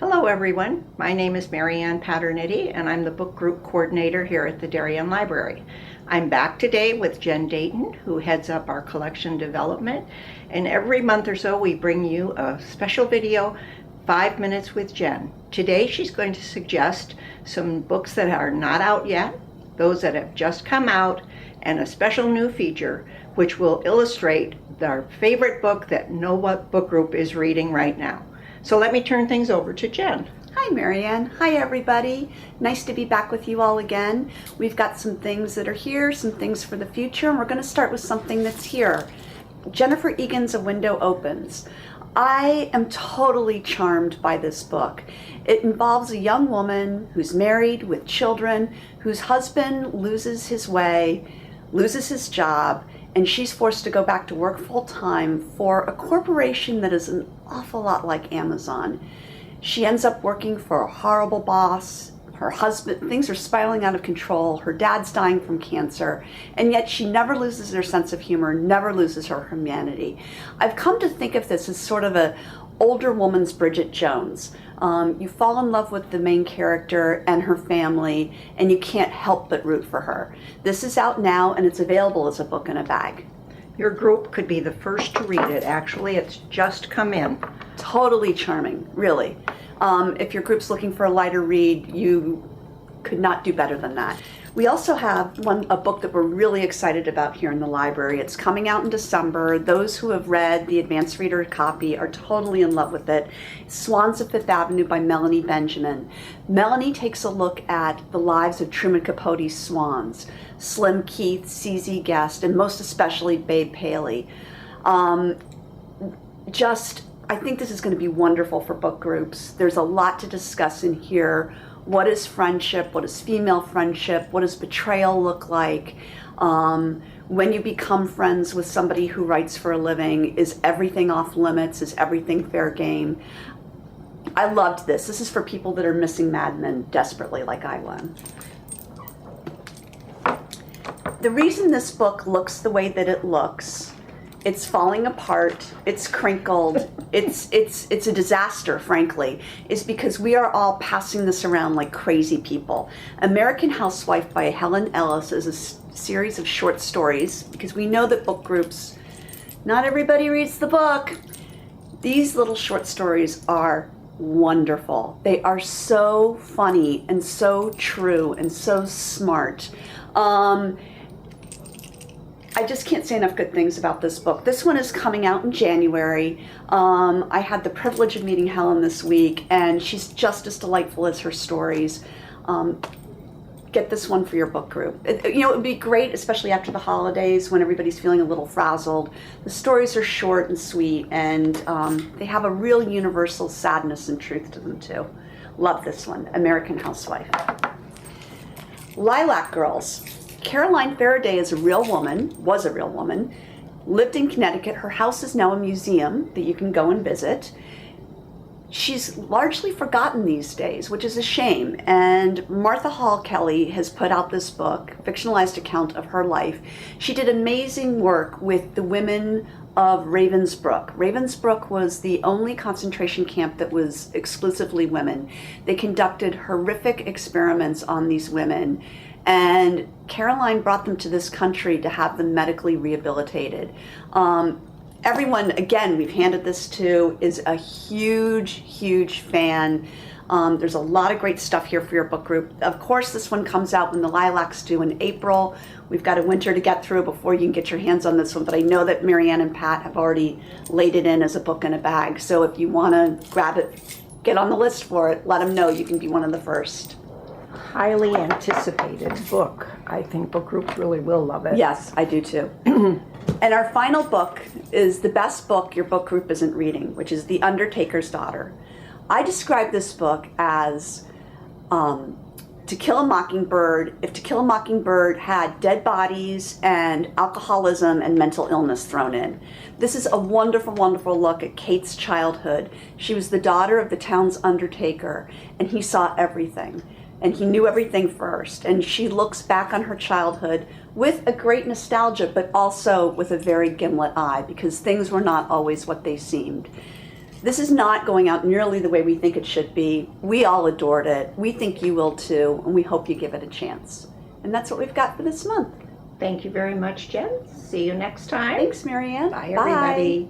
Hello everyone, my name is Marianne Paternitti and I'm the book group coordinator here at the Darien Library. I'm back today with Jen Dayton, who heads up our collection development, and every month or so we bring you a special video, 5 Minutes with Jen. Today she's going to suggest some books that are not out yet, those that have just come out, and a special new feature which will illustrate our favorite book that no book group is reading right now. So let me turn things over to Jen. Hi Marianne. Hi everybody. Nice to be back with you all again. We've got some things that are here, some things for the future, and we're going to start with something that's here. Jennifer Egan's A Window Opens. I am totally charmed by this book. It involves a young woman who's married with children, whose husband loses his way, loses his job, and she's forced to go back to work full-time for a corporation that is an awful lot like Amazon. She ends up working for a horrible boss. Her husband, things are spiraling out of control. Her dad's dying from cancer, and yet she never loses her sense of humor, never loses her humanity. I've come to think of this as sort of a older woman's Bridget Jones. You fall in love with the main character and her family, and you can't help but root for her. This is out now, and it's available as a book in a bag. Your group could be the first to read it. Actually, it's just come in. Totally charming, really. If your group's looking for a lighter read, you could not do better than that. We also have a book that we're really excited about here in the library. It's coming out in December. Those who have read the advanced reader copy are totally in love with it. Swans of Fifth Avenue by Melanie Benjamin. Melanie takes a look at the lives of Truman Capote's swans, Slim Keith, CZ Guest, and most especially Babe Paley. I think this is going to be wonderful for book groups. There's a lot to discuss in here. What is friendship? What is female friendship? What does betrayal look like? When you become friends with somebody who writes for a living, is everything off limits? Is everything fair game? I loved this. This is for people that are missing Mad Men desperately like I was. The reason this book looks the way that it looks, it's falling apart, it's crinkled, it's a disaster, frankly, is because we are all passing this around like crazy people. American Housewife by Helen Ellis is a series of short stories, because we know that book groups, not everybody reads the book. These little short stories are wonderful. They are so funny and so true and so smart. I just can't say enough good things about this book. This one is coming out in January. I had the privilege of meeting Helen this week, and she's just as delightful as her stories. Get this one for your book group. It would be great, especially after the holidays when everybody's feeling a little frazzled. The stories are short and sweet, and they have a real universal sadness and truth to them too. Love this one, American Housewife. Lilac Girls. Caroline Faraday is a real woman, was a real woman, lived in Connecticut. Her house is now a museum that you can go and visit. She's largely forgotten these days, which is a shame. And Martha Hall Kelly has put out this book, fictionalized account of her life. She did amazing work with the women of Ravensbrück. Ravensbrück was the only concentration camp that was exclusively women. They conducted horrific experiments on these women, and Caroline brought them to this country to have them medically rehabilitated. Everyone, again, we've handed this to, is a huge fan. There's a lot of great stuff here for your book group. Of course, this one comes out when the Lilacs do in April. We've got a winter to get through before you can get your hands on this one, but I know that Marianne and Pat have already laid it in as a book in a bag. So if you want to grab it, get on the list for it, let them know you can be one of the first. Highly anticipated book. I think book groups really will love it. Yes, I do too. And our final book is the best book your book group isn't reading, which is The Undertaker's Daughter. I describe this book as To Kill a Mockingbird, if To Kill a Mockingbird had dead bodies and alcoholism and mental illness thrown in. This is a wonderful look at Kate's childhood. She was the daughter of the town's undertaker, and he saw everything. And he knew everything first. And she looks back on her childhood with a great nostalgia, but also with a very gimlet eye, because things were not always what they seemed. This is not going out nearly the way we think it should be. We all adored it. We think you will too, and we hope you give it a chance. And that's what we've got for this month. Thank you very much, Jen. See you next time. Thanks, Marianne. Bye, everybody.